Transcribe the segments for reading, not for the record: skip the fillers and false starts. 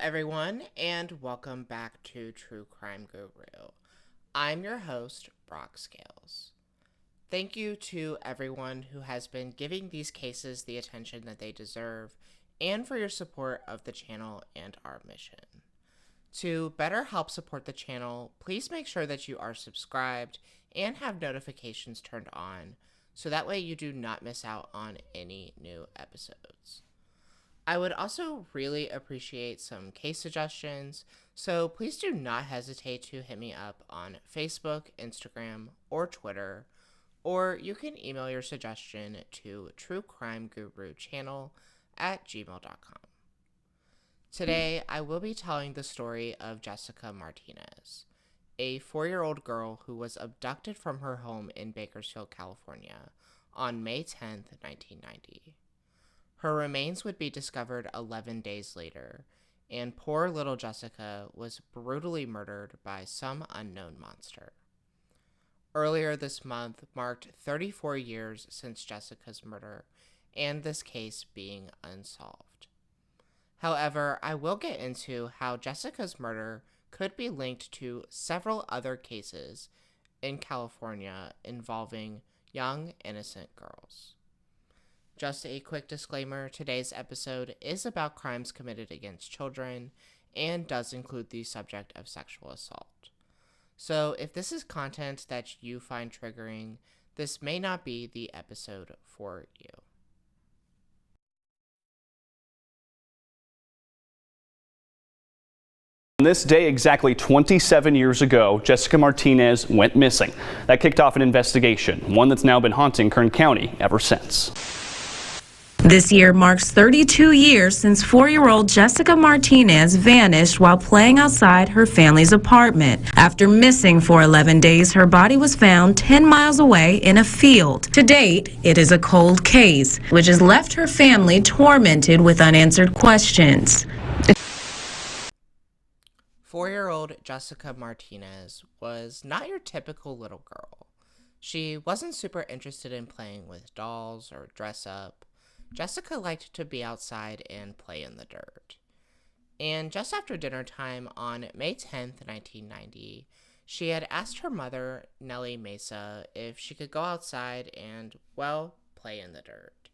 everyone, and welcome back to True Crime Guru. I'm your host, Brock Scales. Thank you to everyone who has been giving these cases the attention that they deserve, and for your support of the channel and our mission. To better help support the channel, please make sure that you are subscribed and have notifications turned on, so that way you do not miss out on any new episodes. I would also really appreciate some case suggestions, so please do not hesitate to hit me up on Facebook, Instagram, or Twitter, or you can email your suggestion to truecrimeguruchannel@gmail.com. Today, I will be telling the story of Jessica Martinez, a 4-year-old girl who was abducted from her home in Bakersfield, California, on May 10th, 1990. Her remains would be discovered 11 days later, and poor little Jessica was brutally murdered by some unknown monster. Earlier this month marked 34 years since Jessica's murder, and this case being unsolved. However, I will get into how Jessica's murder could be linked to several other cases in California involving young, innocent girls. Just a quick disclaimer, today's episode is about crimes committed against children and does include the subject of sexual assault. So if this is content that you find triggering, this may not be the episode for you. On this day exactly 27 years ago, Jessica Martinez went missing. That kicked off an investigation, one that's now been haunting Kern County ever since. This year marks 32 years since 4-year-old Jessica Martinez vanished while playing outside her family's apartment. After missing for 11 days, her body was found 10 miles away in a field. To date, it is a cold case, which has left her family tormented with unanswered questions. 4-year-old Jessica Martinez was not your typical little girl. She wasn't super interested in playing with dolls or dress up. Jessica liked to be outside and play in the dirt. And just after dinner time on May 10th, 1990, she had asked her mother, Nellie Mesa, if she could go outside and, well, play in the dirt.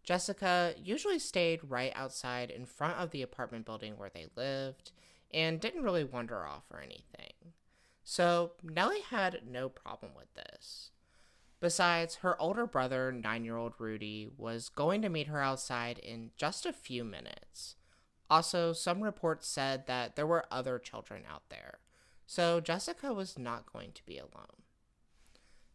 Jessica usually stayed right outside in front of the apartment building where they lived and didn't really wander off or anything. So Nellie had no problem with this. Besides, her older brother, 9-year-old Rudy, was going to meet her outside in just a few minutes. Also, some reports said that there were other children out there, so Jessica was not going to be alone.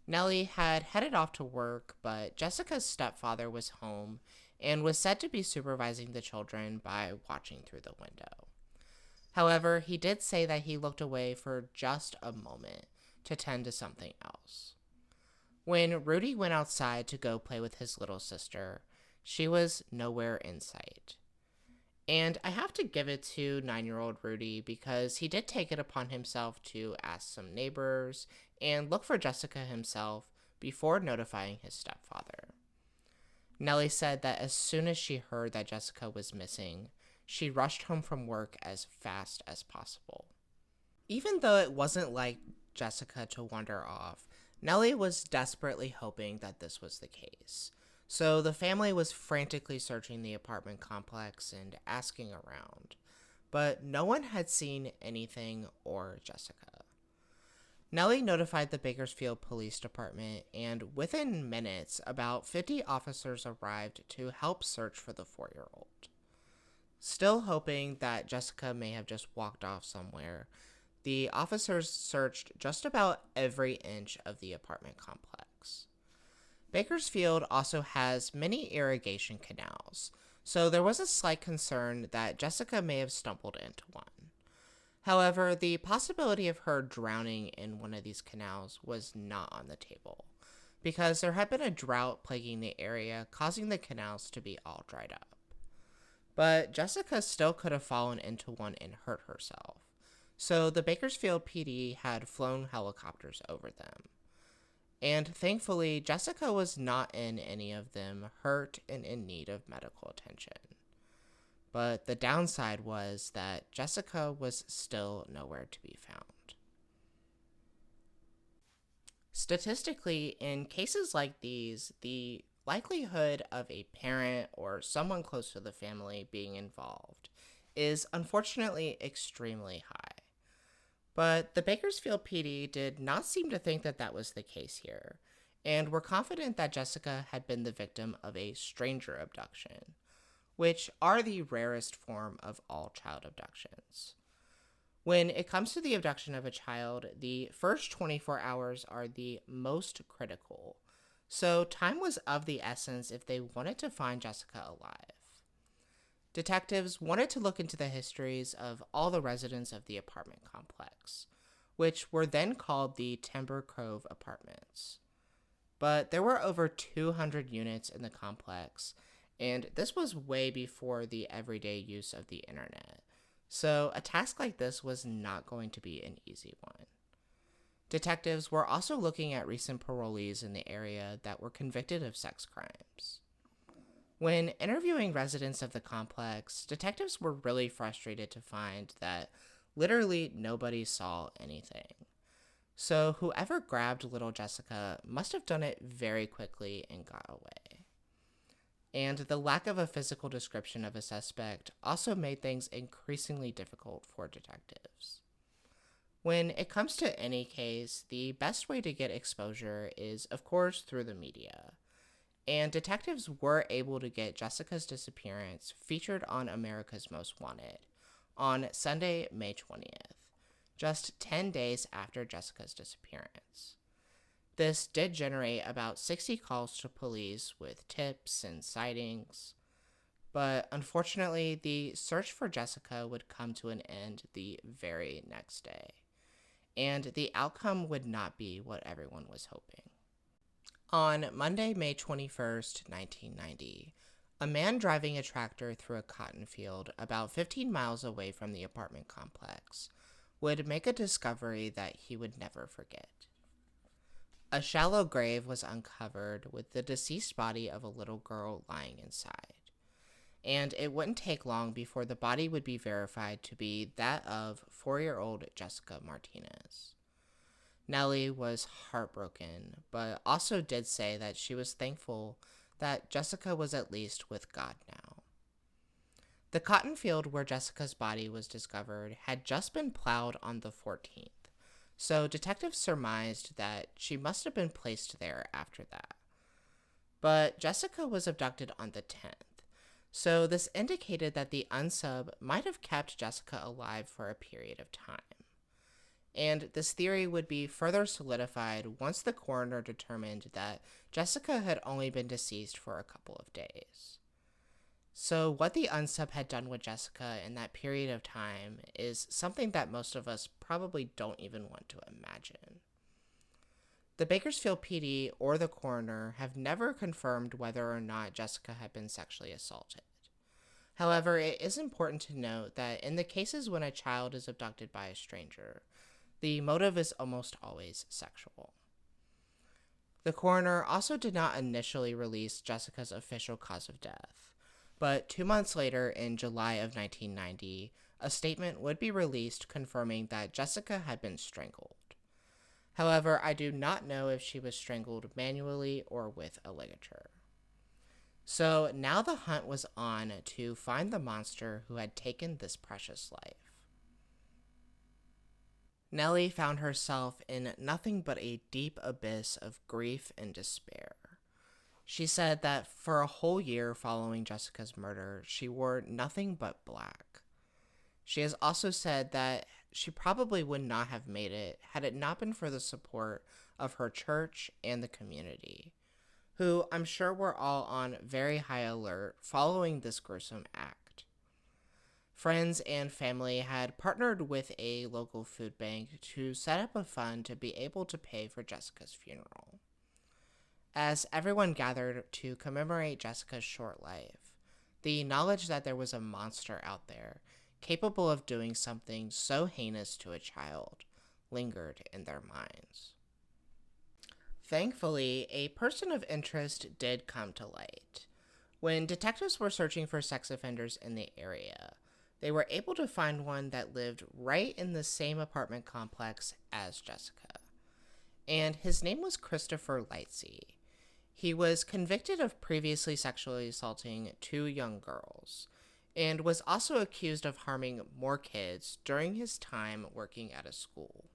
Nellie had headed off to work, but Jessica's stepfather was home and was said to be supervising the children by watching through the window. However, he did say that he looked away for just a moment to tend to something else. When Rudy went outside to go play with his little sister, she was nowhere in sight. And I have to give it to 9-year-old Rudy because he did take it upon himself to ask some neighbors and look for Jessica himself before notifying his stepfather. Nellie said that as soon as she heard that Jessica was missing, she rushed home from work as fast as possible. Even though it wasn't like Jessica to wander off, Nellie was desperately hoping that this was the case, so the family was frantically searching the apartment complex and asking around, but no one had seen anything or Jessica. Nellie notified the Bakersfield Police Department, and within minutes, about 50 officers arrived to help search for the 4-year-old. Still hoping that Jessica may have just walked off somewhere, the officers searched just about every inch of the apartment complex. Bakersfield also has many irrigation canals, so there was a slight concern that Jessica may have stumbled into one. However, the possibility of her drowning in one of these canals was not on the table, because there had been a drought plaguing the area, causing the canals to be all dried up. But Jessica still could have fallen into one and hurt herself. So the Bakersfield PD had flown helicopters over them. And thankfully, Jessica was not in any of them hurt and in need of medical attention. but the downside was that Jessica was still nowhere to be found. Statistically, in cases like these, the likelihood of a parent or someone close to the family being involved is unfortunately extremely high. But the Bakersfield PD did not seem to think that that was the case here, and were confident that Jessica had been the victim of a stranger abduction, which are the rarest form of all child abductions. When it comes to the abduction of a child, the first 24 hours are the most critical, so time was of the essence if they wanted to find Jessica alive. Detectives wanted to look into the histories of all the residents of the apartment complex, which were then called the Timber Cove Apartments. But there were over 200 units in the complex, and this was way before the everyday use of the internet, so a task like this was not going to be an easy one. Detectives were also looking at recent parolees in the area that were convicted of sex crimes. When interviewing residents of the complex, detectives were really frustrated to find that literally nobody saw anything. So whoever grabbed little Jessica must have done it very quickly and got away. And the lack of a physical description of a suspect also made things increasingly difficult for detectives. When it comes to any case, the best way to get exposure is, of course, through the media. And detectives were able to get Jessica's disappearance featured on America's Most Wanted on Sunday, May 20th, just 10 days after Jessica's disappearance. This did generate about 60 calls to police with tips and sightings, but unfortunately, the search for Jessica would come to an end the very next day, and the outcome would not be what everyone was hoping. On Monday, May 21st, 1990, a man driving a tractor through a cotton field about 15 miles away from the apartment complex would make a discovery that he would never forget. A shallow grave was uncovered with the deceased body of a little girl lying inside, and it wouldn't take long before the body would be verified to be that of 4-year-old Jessica Martinez. Nellie was heartbroken, but also did say that she was thankful that Jessica was at least with God now. The cotton field where Jessica's body was discovered had just been plowed on the 14th, so detectives surmised that she must have been placed there after that. But Jessica was abducted on the 10th, so this indicated that the unsub might have kept Jessica alive for a period of time. And this theory would be further solidified once the coroner determined that Jessica had only been deceased for a couple of days. So what the unsub had done with Jessica in that period of time is something that most of us probably don't even want to imagine. The Bakersfield PD or the coroner have never confirmed whether or not Jessica had been sexually assaulted. However, it is important to note that in the cases when a child is abducted by a stranger, the motive is almost always sexual. The coroner also did not initially release Jessica's official cause of death, but 2 months later, in July of 1990, a statement would be released confirming that Jessica had been strangled. However, I do not know if she was strangled manually or with a ligature. So now the hunt was on to find the monster who had taken this precious life. Nellie found herself in nothing but a deep abyss of grief and despair. She said that for a whole year following Jessica's murder, she wore nothing but black. She has also said that she probably would not have made it had it not been for the support of her church and the community, who I'm sure were all on very high alert following this gruesome act. Friends and family had partnered with a local food bank to set up a fund to be able to pay for Jessica's funeral. As everyone gathered to commemorate Jessica's short life, the knowledge that there was a monster out there capable of doing something so heinous to a child lingered in their minds. Thankfully, a person of interest did come to light. When detectives were searching for sex offenders in the area, they were able to find one that lived right in the same apartment complex as Jessica. And his name was Christopher Lightsey. He was convicted of previously sexually assaulting 2 young girls, and was also accused of harming more kids during his time working at a school.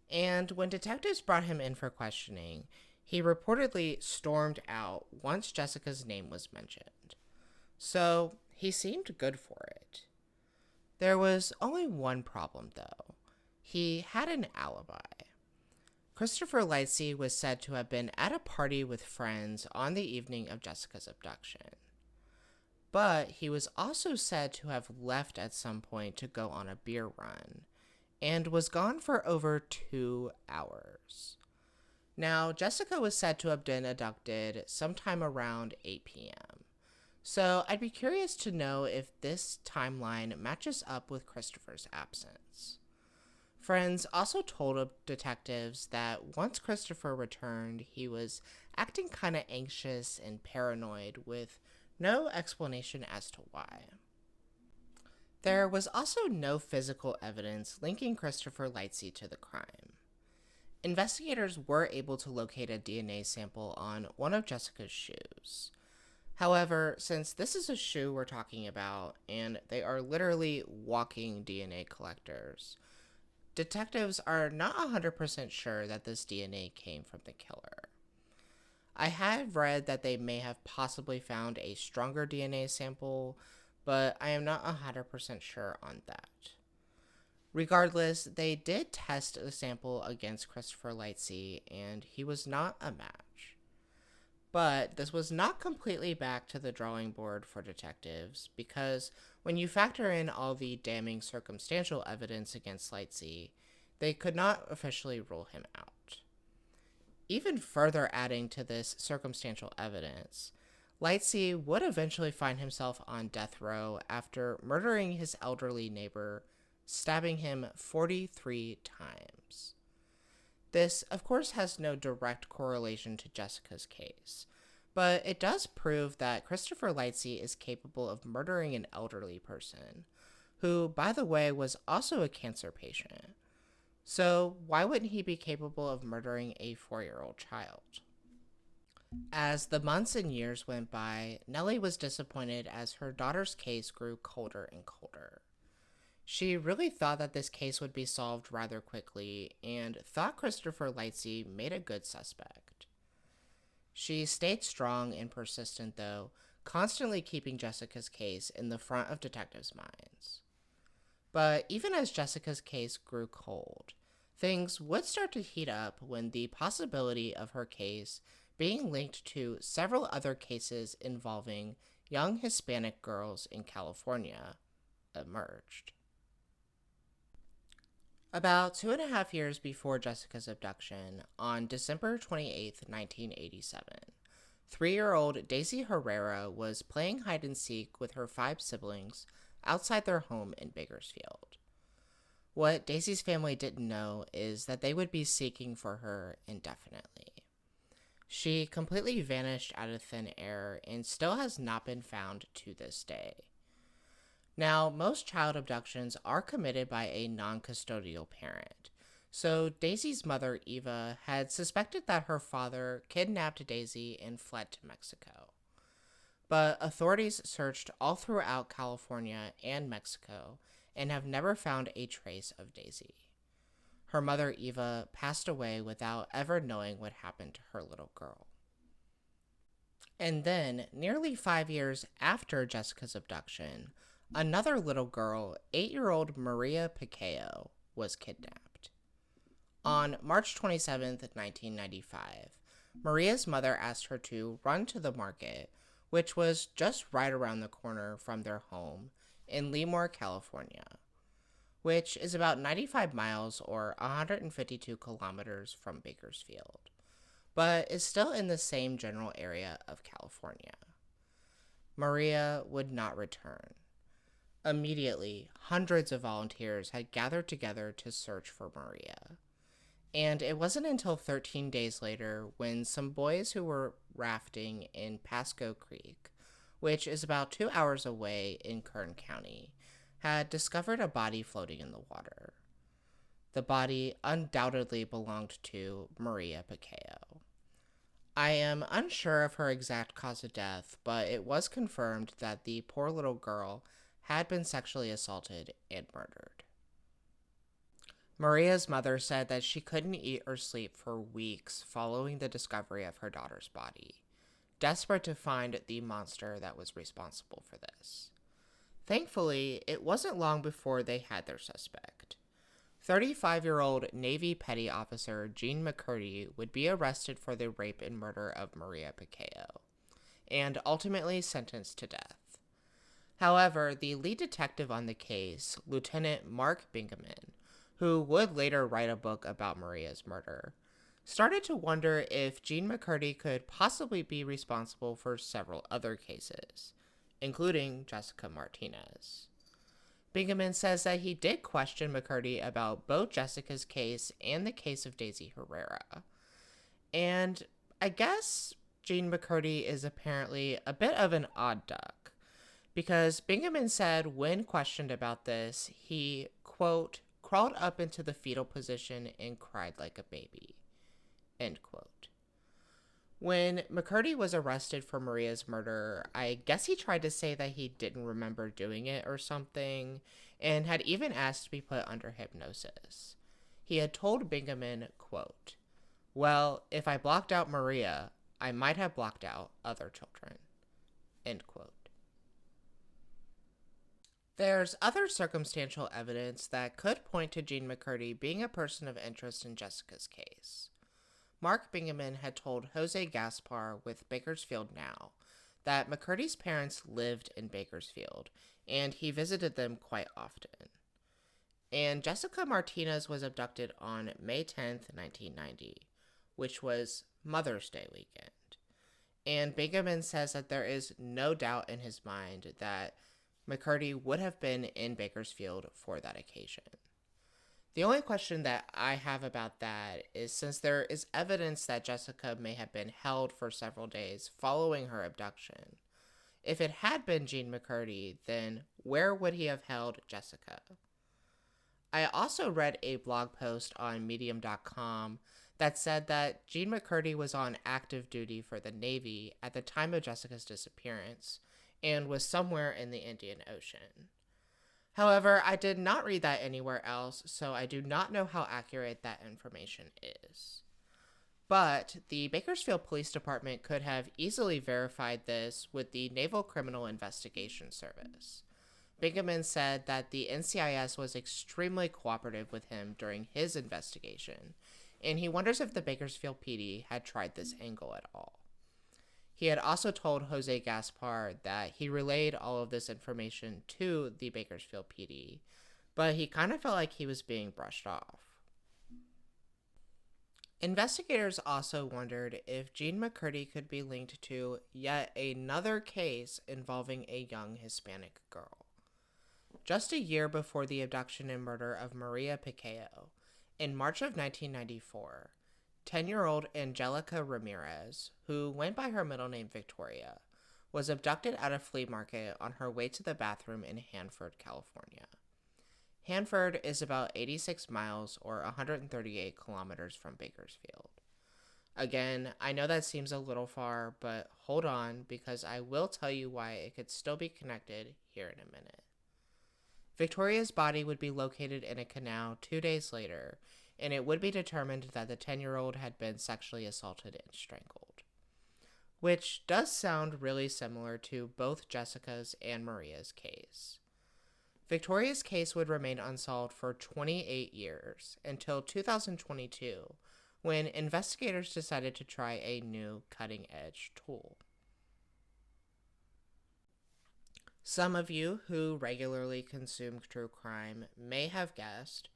And when detectives brought him in for questioning, he reportedly stormed out once Jessica's name was mentioned. So he seemed good for it. There was only one problem, though. He had an alibi. Christopher Lightsey was said to have been at a party with friends on the evening of Jessica's abduction. But he was also said to have left at some point to go on a beer run, and was gone for over 2 hours. Now, Jessica was said to have been abducted sometime around 8 p.m., so I'd be curious to know if this timeline matches up with Christopher's absence. Friends also told detectives that once Christopher returned, he was acting kind of anxious and paranoid with no explanation as to why. There was also no physical evidence linking Christopher Lightsey to the crime. Investigators were able to locate a DNA sample on one of Jessica's shoes. However, since this is a shoe we're talking about, and they are literally walking DNA collectors, detectives are not 100% sure that this DNA came from the killer. I had read that they may have possibly found a stronger DNA sample, but I am not 100% sure on that. Regardless, they did test the sample against Christopher Lightsey, and he was not a match. But this was not completely back to the drawing board for detectives, because when you factor in all the damning circumstantial evidence against Lightsey, they could not officially rule him out. Even further adding to this circumstantial evidence, Lightsey would eventually find himself on death row after murdering his elderly neighbor, stabbing him 43 times. This, of course, has no direct correlation to Jessica's case, but it does prove that Christopher Lightsey is capable of murdering an elderly person, who, by the way, was also a cancer patient. So why wouldn't he be capable of murdering a 4-year-old child? As the months and years went by, Nellie was disappointed as her daughter's case grew colder and colder. She really thought that this case would be solved rather quickly, and thought Christopher Lightsey made a good suspect. She stayed strong and persistent, though, constantly keeping Jessica's case in the front of detectives' minds. But even as Jessica's case grew cold, things would start to heat up when the possibility of her case being linked to several other cases involving young Hispanic girls in California emerged. About 2.5 years before Jessica's abduction, on December 28, 1987, 3-year-old Deisy Hererra was playing hide-and-seek with her 5 siblings outside their home in Bakersfield. What Daisy's family didn't know is that they would be seeking for her indefinitely. She completely vanished out of thin air and still has not been found to this day. Now, most child abductions are committed by a non-custodial parent, so Daisy's mother, Eva, had suspected that her father kidnapped Daisy and fled to Mexico. But authorities searched all throughout California and Mexico and have never found a trace of Daisy. Her mother, Eva, passed away without ever knowing what happened to her little girl. And then, nearly 5 years after Jessica's abduction, another little girl, 8-year-old Maria Picao, was kidnapped. On March 27, 1995, Maria's mother asked her to run to the market, which was just right around the corner from their home in Lemoore, California, which is about 95 miles or 152 kilometers from Bakersfield, but is still in the same general area of California. Maria would not return. Immediately, hundreds of volunteers had gathered together to search for Maria. And it wasn't until 13 days later when some boys who were rafting in Pasco Creek, which is about 2 hours away in Kern County, had discovered a body floating in the water. The body undoubtedly belonged to Maria Picao. I am unsure of her exact cause of death, but it was confirmed that the poor little girl had been sexually assaulted and murdered. Maria's mother said that she couldn't eat or sleep for weeks following the discovery of her daughter's body, desperate to find the monster that was responsible for this. Thankfully, it wasn't long before they had their suspect. 35-year-old Navy Petty Officer Jean Mccartie would be arrested for the rape and murder of Maria Picao, and ultimately sentenced to death. However, the lead detective on the case, Lieutenant Mark Bingaman, who would later write a book about Maria's murder, started to wonder if Jean Mccartie could possibly be responsible for several other cases, including Jessica Martinez. Bingaman says that he did question Mccartie about both Jessica's case and the case of Deisy Hererra. And I guess Jean Mccartie is apparently a bit of an odd duck, because Bingaman said when questioned about this, he, quote, crawled up into the fetal position and cried like a baby, end quote. When Mccartie was arrested for Maria's murder, I guess he tried to say that he didn't remember doing it or something, and had even asked to be put under hypnosis. He had told Bingaman, quote, "Well, if I blocked out Maria, I might have blocked out other children," end quote. There's other circumstantial evidence that could point to Jean Mccartie being a person of interest in Jessica's case. Mark Bingaman had told Jose Gaspar with Bakersfield Now that McCartie's parents lived in Bakersfield, and he visited them quite often. And Jessica Martinez was abducted on May 10th, 1990, which was Mother's Day weekend. And Bingaman says that there is no doubt in his mind that McCartie would have been in Bakersfield for that occasion. The only question that I have about that is, since there is evidence that Jessica may have been held for several days following her abduction, if it had been Jean Mccartie, then where would he have held Jessica? I also read a blog post on Medium.com that said that Jean Mccartie was on active duty for the Navy at the time of Jessica's disappearance, and was somewhere in the Indian Ocean. However, I did not read that anywhere else, so I do not know how accurate that information is. But the Bakersfield Police Department could have easily verified this with the Naval Criminal Investigation Service. Bingaman said that the NCIS was extremely cooperative with him during his investigation, and he wonders if the Bakersfield PD had tried this angle at all. He had also told Jose Gaspar that he relayed all of this information to the Bakersfield PD, but he kind of felt like he was being brushed off. Investigators also wondered if Jean Mccartie could be linked to yet another case involving a young Hispanic girl. Just a year before the abduction and murder of Maria Picao, in March of 1994, 10-year-old Angelica Ramirez, who went by her middle name Victoria, was abducted at a flea market on her way to the bathroom in Hanford, California. Hanford is about 86 miles or 138 kilometers from Bakersfield. Again, I know that seems a little far, but hold on, because I will tell you why it could still be connected here in a minute. Victoria's body would be located in a canal 2 days later, and it would be determined that the 10-year-old had been sexually assaulted and strangled. Which does sound really similar to both Jessica's and Maria's case. Victoria's case would remain unsolved for 28 years, until 2022, when investigators decided to try a new cutting-edge tool. Some of you who regularly consume true crime may have guessed,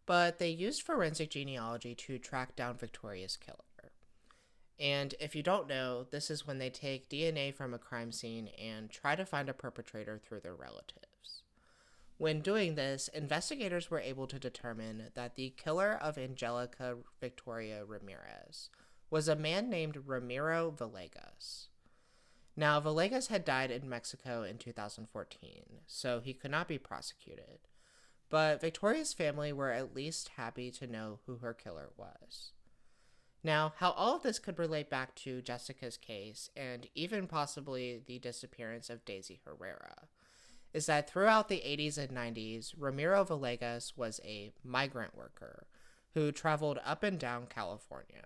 but they used forensic genealogy to track down Victoria's killer. And if you don't know, this is when they take DNA from a crime scene and try to find a perpetrator through their relatives. When doing this, investigators were able to determine that the killer of Angelica Victoria Ramirez was a man named Ramiro Villegas. Now, Villegas had died in Mexico in 2014, so he could not be prosecuted. But Victoria's family were at least happy to know who her killer was. Now, how all of this could relate back to Jessica's case, and even possibly the disappearance of Deisy Hererra, is that throughout the 80s and 90s, Ramiro Villegas was a migrant worker who traveled up and down California.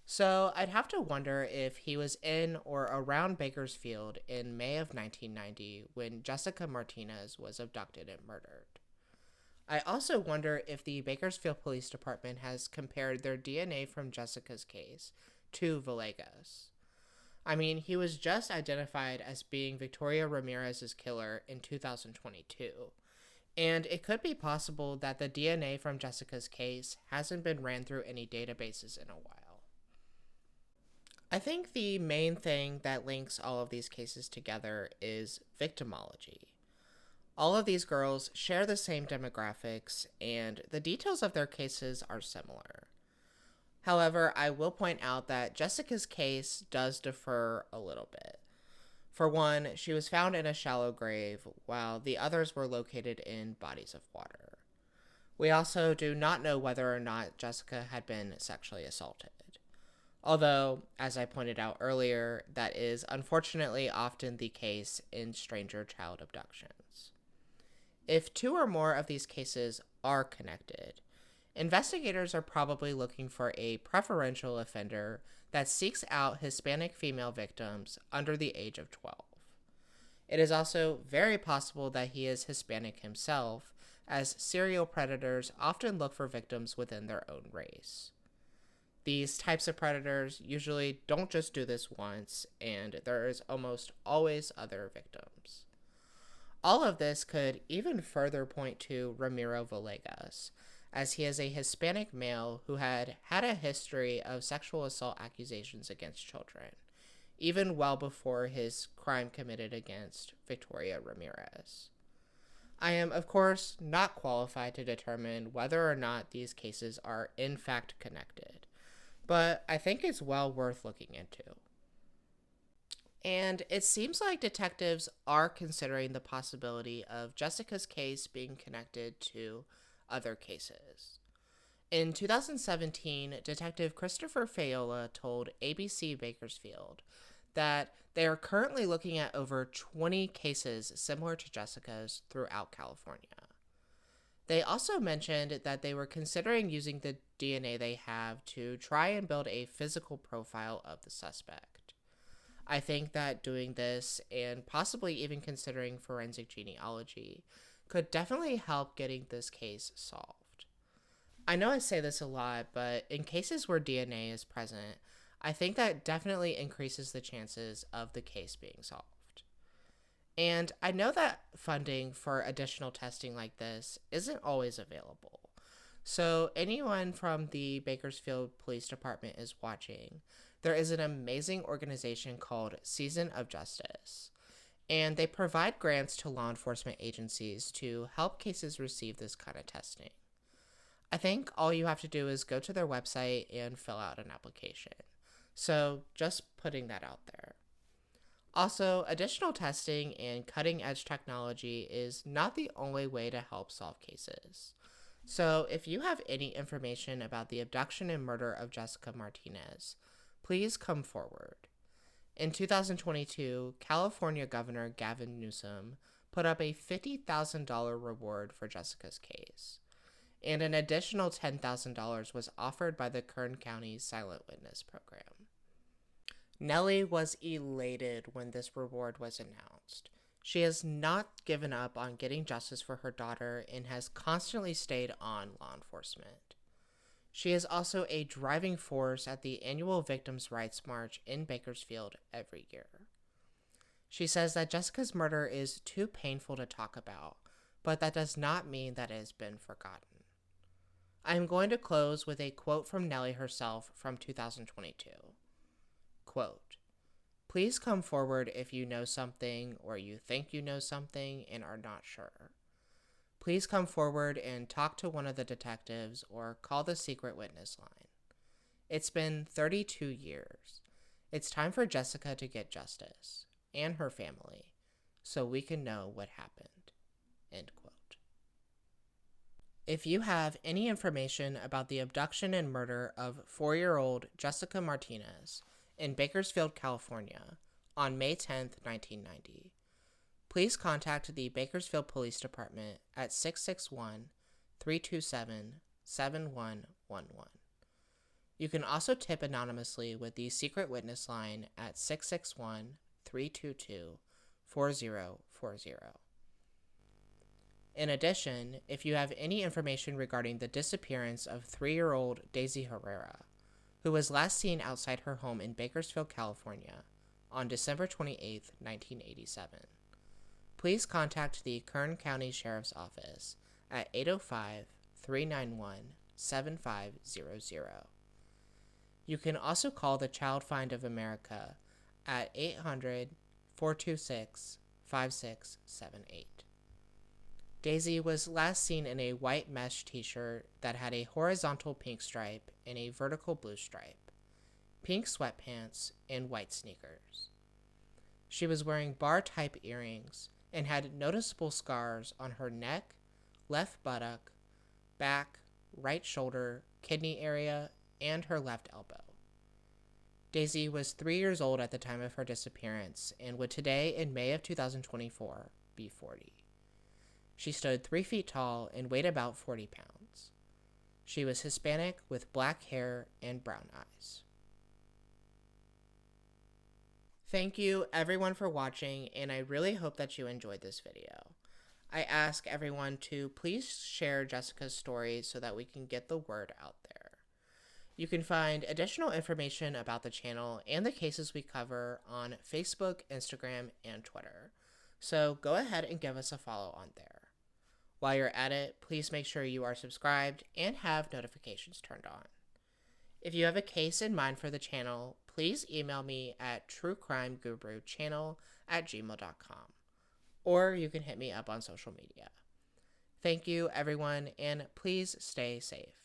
So I'd have to wonder if he was in or around Bakersfield in May of 1990 when Jessica Martinez was abducted and murdered. I also wonder if the Bakersfield Police Department has compared their DNA from Jessica's case to Villegas. I mean, he was just identified as being Victoria Ramirez's killer in 2022, and it could be possible that the DNA from Jessica's case hasn't been ran through any databases in a while. I think the main thing that links all of these cases together is victimology. All of these girls share the same demographics, and the details of their cases are similar. However, I will point out that Jessica's case does differ a little bit. For one, she was found in a shallow grave, while the others were located in bodies of water. We also do not know whether or not Jessica had been sexually assaulted. Although, as I pointed out earlier, that is unfortunately often the case in stranger child abductions. If two or more of these cases are connected, investigators are probably looking for a preferential offender that seeks out Hispanic female victims under the age of 12. It is also very possible that he is Hispanic himself, as serial predators often look for victims within their own race. These types of predators usually don't just do this once, and there is almost always other victims. All of this could even further point to Ramiro Villegas, as he is a Hispanic male who had had a history of sexual assault accusations against children, even well before his crime committed against Victoria Ramirez. I am, of course, not qualified to determine whether or not these cases are in fact connected, but I think it's well worth looking into. And it seems like detectives are considering the possibility of Jessica's case being connected to other cases. In 2017, Detective Christopher Fayola told ABC Bakersfield that they are currently looking at over 20 cases similar to Jessica's throughout California. They also mentioned that they were considering using the DNA they have to try and build a physical profile of the suspect. I think that doing this, and possibly even considering forensic genealogy, could definitely help getting this case solved. I know I say this a lot, but in cases where DNA is present, I think that definitely increases the chances of the case being solved. And I know that funding for additional testing like this isn't always available. So anyone from the Bakersfield Police Department is watching, there is an amazing organization called Season of Justice, and they provide grants to law enforcement agencies to help cases receive this kind of testing. I think all you have to do is go to their website and fill out an application. So just putting that out there. Also, additional testing and cutting-edge technology is not the only way to help solve cases. So if you have any information about the abduction and murder of Jessica Martinez, please come forward. In 2022, California Governor Gavin Newsom put up a $50,000 reward for Jessica's case, and an additional $10,000 was offered by the Kern County Silent Witness Program. Nellie was elated when this reward was announced. She has not given up on getting justice for her daughter and has constantly stayed on law enforcement. She is also a driving force at the annual Victims' Rights March in Bakersfield every year. She says that Jessica's murder is too painful to talk about, but that does not mean that it has been forgotten. I am going to close with a quote from Nellie herself from 2022. Quote, "Please come forward if you know something or you think you know something and are not sure. please come forward and talk to one of the detectives or call the secret witness line. It's been 32 years. It's time for Jessica to get justice, and her family, so we can know what happened." End quote. If you have any information about the abduction and murder of 4-year-old Jessica Martinez in Bakersfield, California, on May 10, 1990, please contact the Bakersfield Police Department at 661-327-7111. You can also tip anonymously with the secret witness line at 661-322-4040. In addition, if you have any information regarding the disappearance of 3-year-old Deisy Hererra, who was last seen outside her home in Bakersfield, California, on December 28, 1987, please contact the Kern County Sheriff's Office at 805-391-7500. You can also call the Child Find of America at 800-426-5678. Deisy was last seen in a white mesh t-shirt that had a horizontal pink stripe and a vertical blue stripe, pink sweatpants, and white sneakers. She was wearing bar-type earrings and had noticeable scars on her neck, left buttock, back, right shoulder, kidney area, and her left elbow. Deisy was 3 years old at the time of her disappearance and would today, in May of 2024, be 40. She stood 3 feet tall and weighed about 40 pounds. She was Hispanic with black hair and brown eyes. Thank you everyone for watching, and I really hope that you enjoyed this video. I ask everyone to please share Jessica's story so that we can get the word out there. You can find additional information about the channel and the cases we cover on Facebook, Instagram, and Twitter. So go ahead and give us a follow on there. While you're at it, please make sure you are subscribed and have notifications turned on. If you have a case in mind for the channel, please email me at truecrimeguruchannel@gmail.com, or you can hit me up on social media. Thank you, everyone, and please stay safe.